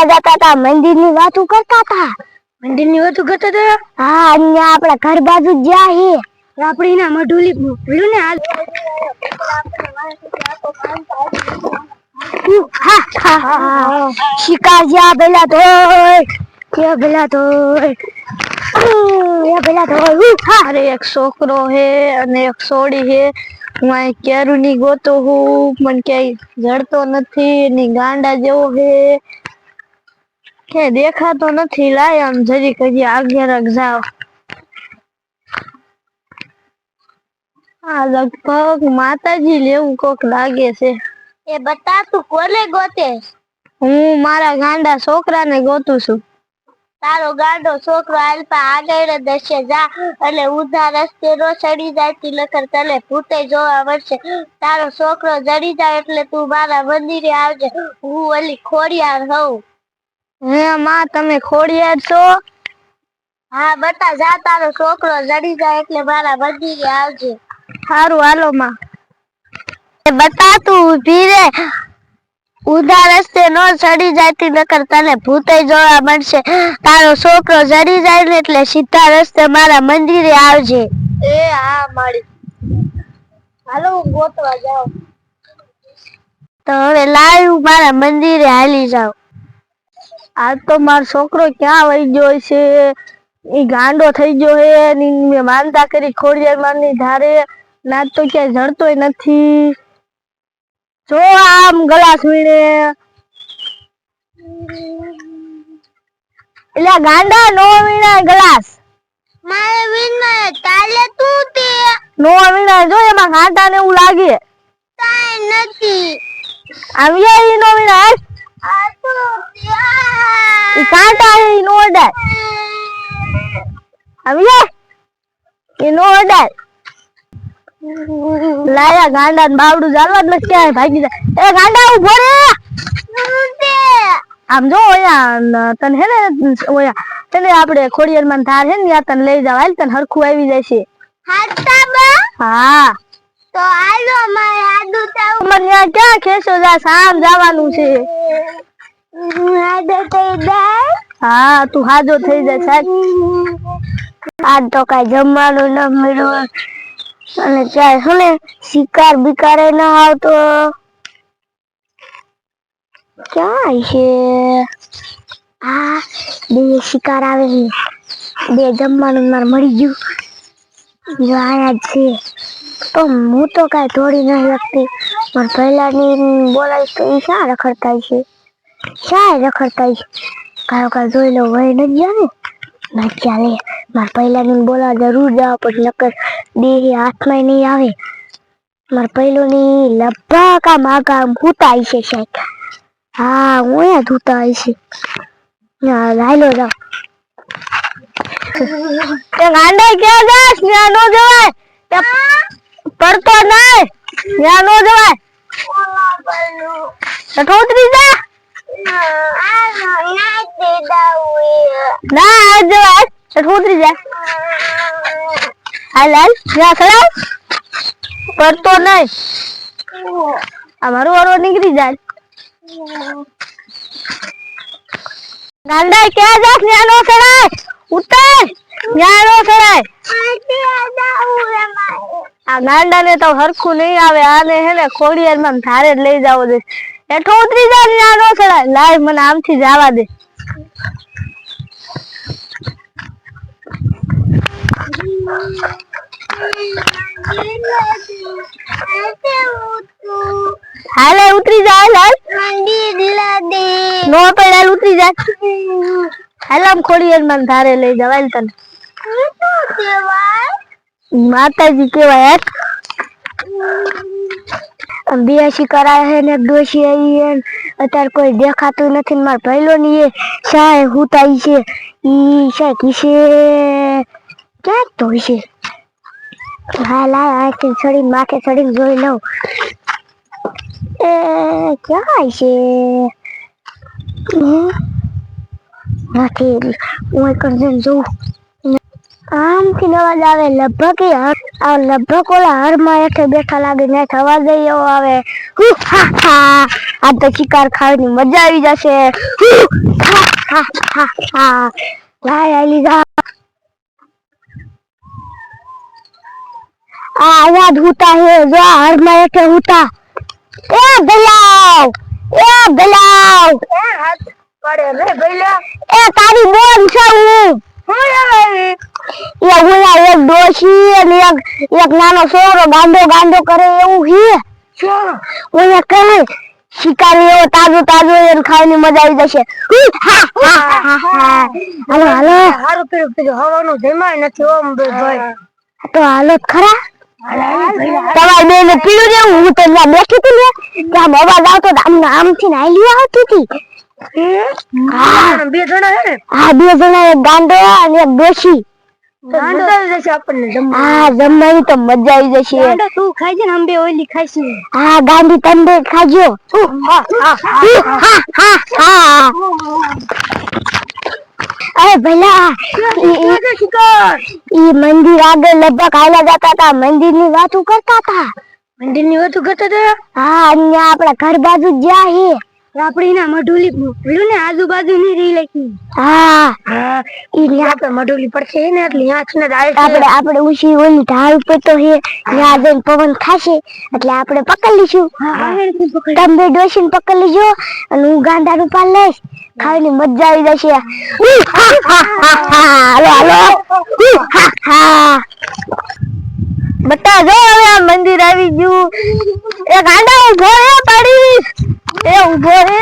जाता था मंदिर ની વાતો કરતા હતા હા અહીંયા આપણા ઘર બાજુ જ્યાં હે આપણે ના મઢુલી ભૂલ્યું ને હાલ શિકાર જ્યાં પેલા તો अरे एक छोकरो है અને એક છોડી है मैं केरू ની ગોતો હું પણ ક્યાંય જડતો નથી ની ગાંડા જેવો હે કે દેખાતો નથી લાય આમ જરી કજી આગળ જાવ આ લગભગ માતાજી લેવું કોક લાગે છે એ બતા તું કોને ગોતે હું મારા ગાંડા છોકરાને ગોતું છું તારો ગાંડો છોકરો આલપા આગળ દશે જા અને ઉધા રસ્તે નો ચડી જાય તિલકર તલે ભૂતે જોવા મળશે તારો છોકરો જડી જાય એટલે તું મારા મંદિરે આવજે હું ઓલી ખોડિયાર હોઉં હે માં તમે ખોડિયાર છો હા બતા જા તારો છોકરો જડી જાય એટલે મારા મંદિરે આવજે સારું હાલો માં એ બતા તું ઊભી રે ઉધા રસ્તે નો ચડી જાતી નકર તને ભૂતે જોવા મળશે તારો છોકરો જડી જાય ને એટલે સીધા રસ્તે મારા મંદિરે આવજે એ હા મારી હાલો હું ગોતવા જાઉં તો હવે લાવ મારા મંદિરે હાલી જાવ આજ તો મારો છોકરો ક્યાં વહી ગયો છે એ ગાંડો થઈ ગયો હે ની મેં માનતા કરી ખોડિયાર માની ધારે ના તો ક્યાંય જડતોય નથી જો આમ ગળા સુઈને એટલે ગાંડા નો વીણા ગ્લાસ મારે વીણા કાલે તું તે નો વીણા જો એમાં કાંટા ને એવું લાગે કાઈ નથી આવ્યા ઈ નો વીણા આ તો ઈ કાંટા ઈ નો અડાય આવ્યા ઈ નો અડાય લાયા ગાંડા ને બાવડું ચાલવા જ નથી ક્યાંય ભાગી જાય એ ગાંડા ઉભો રે આમ જો ઓયા તને હે ને ઓયા તને આપણે ખોડિયાર માં ધાર હે ને ત્યાં તને લઈ જાવ હાલ તને હરખું આવી જશે હા તો આલો મારે આદુ તાવ મને ત્યાં ક્યાં ખેસો જા સામ જવાનું છે આદુ થઈ જાય હા તું હાજો થઈ જાય સાહેબ આજ તો કઈ જમવાનું ન મળ્યું અને ચાલ શું ને શિકાર બિકારે ના આવતો ક્યાં છે આ બે શિકાર આવે છે બે જમવાનું મારે મળી ગયું જો આયા જ છે તો હું તો કઈ થોડી નહીં લગતી પણ પહેલાની બોલાવીશ તો એ શા રખડતા છે કારો જોઈ લો વહી નથી ગયા ને ના ચાલે મારે પહેલાની બોલા જરૂર જાવ પછી નકર બે હાથમાં નહીં આવે મારે પહેલોની લગભગ આ માગા ભૂતા છે સાહેબ હા હું અહીંયા ધૂતા છે લાયલો જાવ ગાંડા ક્યાં જાસ ત્યાં નો જવાય પડતો નહીં ત્યાં નો જવાય ઉતરી જા ના આ જવાય ઉતરી જા હાલ હાલ ત્યાં ખડાવ પડતો નહીં અમારું વારો નીકળી જાય ગાંડા ક્યાં જાસ ત્યાં નો ચડાય ઉતર ત્યાં નો ચડાય આ ગાંડા ને તો હરખું નહીં આવે આને હે ને ખોડિયાર માં ધારે જ લઈ જાવો દે એઠો ઉતરી જા ત્યાં નો ચડાય લાય મને આમથી જવા દે હાલે ઉતરી જા હાલ નો પડે ઉતરી જા હાલ આમ ખોડિયાર માં ધારે લઈ જવાય તને માતાજી કેવાય બે શિકારા હે ને ડોશી આવી હે અત્યારે કોઈ દેખાતું નથી ને મારા પહેલો ની એ શાય હુતાઈ છે ઈ શાય કિસે ક્યાં તો છે હા લાય આખી ચડી માથે ચડીને જોઈ લઉં એ ક્યાં છે નથી હું એક જોઉં આમથી અવાજ આવે લગભગ લગભગ ઓલા હરમાં હેઠે બેઠા લાગે ને અવાજ એવો આવે આ તો શિકાર ખાવાની મજા આવી જશે. હા હા હા લાય આલી જા. આયાદ હોતા હે જો હર મારે કે હોતા. એ ભલાવ હાથ પડે રે ભઈલા. એ તારી બોન છે હું એક ડોશી અને એક નાનો છોરો ગાંડો કરે એવું હે. ઓયા કહે શિકારી એવો તાજો એને ખાવાની મજા આવી જશે. હાલો હારું પેલું હવાનું જમાય નથી ઓમ ભાઈ. તો હાલો ખરા તમારે બે ને પીળું દેવું. હું તો ત્યાં બેઠી હતી ને ત્યાં અવાજ આવતો આમથી ને આયલી આવતી હતી. બે જણા હે ને. હા 2 જણા એક ગાંડો અને એક ડોશી. મજા આવી જશે આપણને જમવા. હા જમવાની તો મજા આવી જશે. ગાંડો તું ખાઈ છે ને અમે બે ઓલી ખાઈશું. હા ગાંડી તમે ખાજો. અરે ભલા ઈ મંદિર આગળ લગભગ હાલ્યા જતા હતા. મંદિર ની વાતો કરતા હતા. મંદિરની વાતો કરતા હતા. હા અને આપડા ઘર બાજુ જ્યાં હે આપડી ના મઢુલી પેલું ને આજુબાજુ ની રહી લખી. હા ઈ આપણે મઢુલી પડશે ને એટલે ત્યાં છે ને આપણે ઉસી ઓલી ઢાળ ઉપર તો હે ત્યાં જઈને પવન ખાશે એટલે આપણે પકડી લીશું. તમે ડોશીને પકડી લીજો અને હું ગાંડા રૂપા લઈશ. ખાવાની મજા આવી જશે. હાલો બટા જો હવે આ મંદિર આવી ગયું. એ ગાંડા ઉભો રે પાડી એ ઉભો રે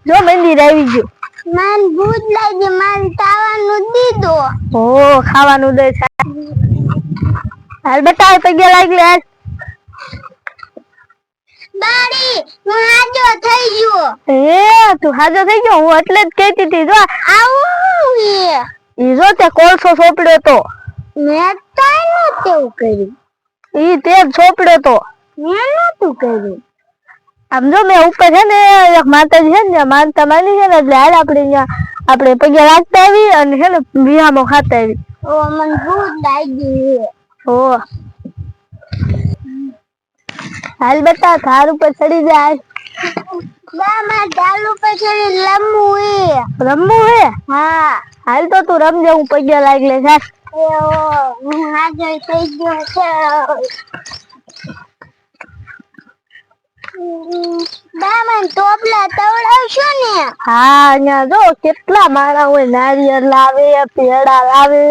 જો મંદિર આવી ગયું. માન ભૂત લાગી માન તાવાનું દીધો. ઓ ખાવાનું દે હાલ બટા પગે લાગી લે. દાડી હું હાજો થઈ ગયો. તું હાજો થઈ ગયો. હું એટલે જ કહેતી હતી જો આવું ઈ જો તે કોલસો સોપડ્યો તો. મેં તાનું તેવું કર્યું. ઈ તે જ સોપડ્યો તો. મેં નતું કર્યું. આમ જો મેં ઉપર છે ને એક માતાજી છે ને માનતા માની છે ને એટલે હાલ આપણે પગે લાગતા આવી અને છે ને વિહામો ખાતા આવી. ઓ મન ભૂત લાગી. ઓ હાલ બતા ધાર ઉપર ચડી જાય. મામા ચાલુ પછી રમવું હે. હા હાલ તો તું રમજે હું પગે લાગી લે જા. હું હાજો થઈ ગયો છે. દામન ટોપલા તવડાવશો ને. હા અહીંયા જો કેટલા માણા હોય. નારિયેળ લાવે પેડા લાવે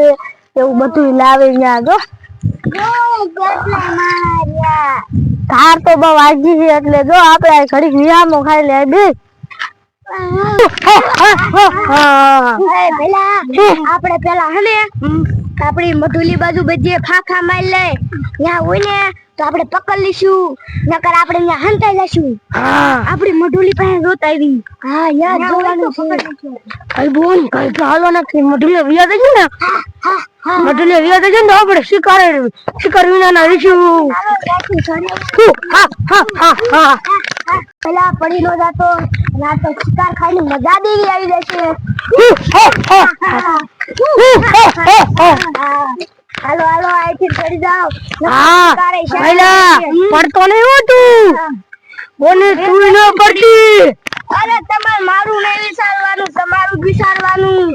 એવું બધું લાવે અહીંયા જો. કેટલા માર્યા. ધાર તો બહુ વાગી છે એટલે જો આપણે ઘડીક વિહામો ખાઈ લે બે. આપણે પેલા હને આપડી મઢુલી બાજુ બધી ફાંખા મારી લે ત્યાં હોય ને તો આપણે પકડ લીશું. નકર આપણે ત્યાં હંતાઈ લેશું. આપડી મઢુલી પાસે જોત આવી. હા યાર જોવાનું છે. કઈ બોલ કઈ ચાલો નથી. મઢુલી વિયા થઈ ને મઢુલી વિયા થઈ ને આપણે શિકાર વિના ના રહીશું. પેલા પડી નો જાતો ના તો શિકાર ખાઈને મજા દેવી આવી જશે. હાલો અહીંથી ચડી જાઓ. પડતો નહીં હો તું. બોને તું ન પડતી. અરે તમારે મારું નહીં વિચારવાનું તમારું વિચારવાનું.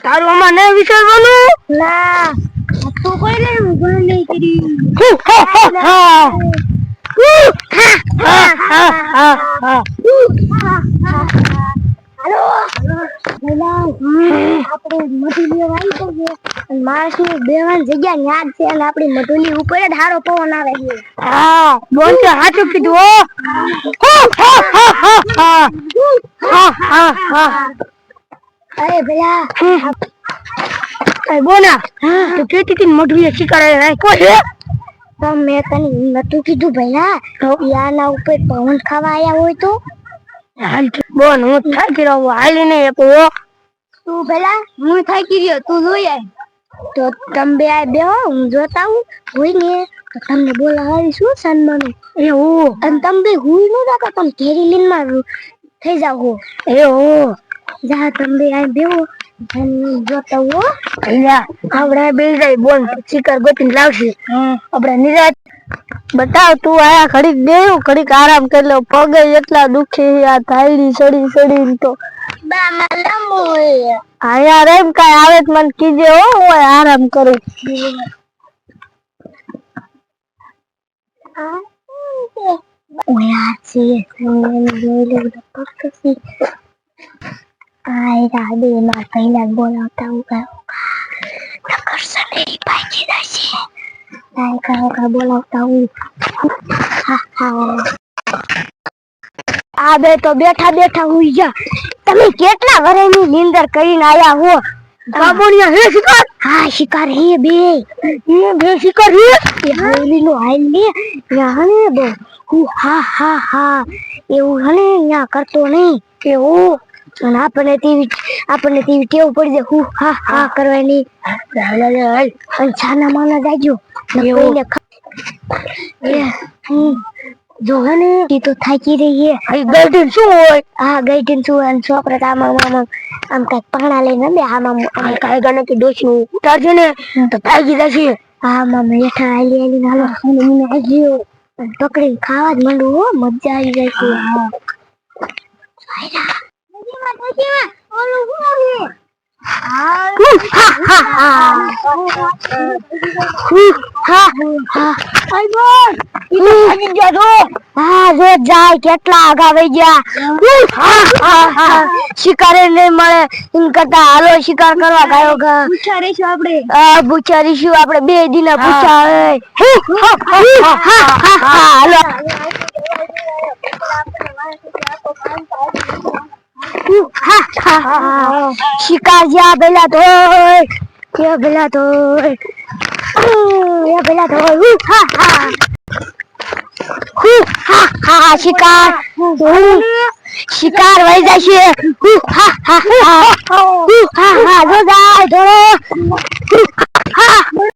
તારું આમાં નહીં વિચારવાનું. ના તું કોઈ નહીં ભૂલ નહીં કરી. આપણે મઢુલી આવી જઈએ. માણસ ની બેવાની જગ્યા યાદ છે અને આપડી મઢુલી ઉપર જ હારો પવન આવે છે. હા બોલ કે સાચું કીધું. અરે ભલા બોના તું કેતી હતી મઢુલી શિકાર રાખ્યો છે. મેં તને નતું કીધું ભલા યાના ઉપર પવન ખાવા આયા હોય તો. બોન હું થાકી રહ્યો હાલી નહીં આપો. તું ભલા હું થાકી રહ્યો તું જોઈ આય તો તમે બે આ બેહો હું જોતા હું હોય ને તો તમને બોલાવી શું સન્માન એવું. અને તમે બે હુઈ ન જાતા તમે ઘેરી લીન માં થઈ જાવ હો. એવું જા તમે બે આ બેહો જોતા હો આપણે બે જાય બોલ શિકાર ગોતીને લાવશે આપણે નિરાત બતાવ તું આયા ઘડીક દેવું ઘડીક આરામ કરી લો પગે એટલા દુખે આ થાયડી સડી સડી તો આયા રેમ કાઈ આવે તો મને કીજે હો હું આરામ કરું ઓયા છે જોઈ લે પકસી આય રાડે માં પહેલા બોલાવતા હું નકર સનેરી પાછી જશે આય કા બોલાવતા હું આ બે તો બેઠા બેઠા હુઈ જા તમે કેટલા વર્ષની નીંદર કરીને આયા હો બાબુનિયા હે શિકાર હા શિકાર હે બે શિકાર હે ઓલી નો આઈ લે યા ને બો હા એવું હને યા કરતો નહીં કેવું અને આપણને ટીવી ટેવ પડી જાય હા કરવાની અને છાના માના જાજો જો હને ઈ તો થાકી રહી હે ગઈડીન શું હોય હા ગઈટીન શું અને છોકરા આમ કઈક પાણા લઈને બે આમ કાંઈ ગણે કે ડોશી ઉતારજો ને તો ભાગી જશે હા મામા હેઠા આલી હાલો મને આગ્યો પકડીને ખાવા જ માંડું હો મજા આવી જાય છે જાય કેટલા આગા વહી ગયા શિકારે નહીં મળે એમ કરતા હાલો શિકાર કરવા ગયો પૂછારીશું આપણે બે દિના પૂછા હાલો શિકાર જ્યાં પેલા તો શિકાર વહી જશે જો જાય થોડો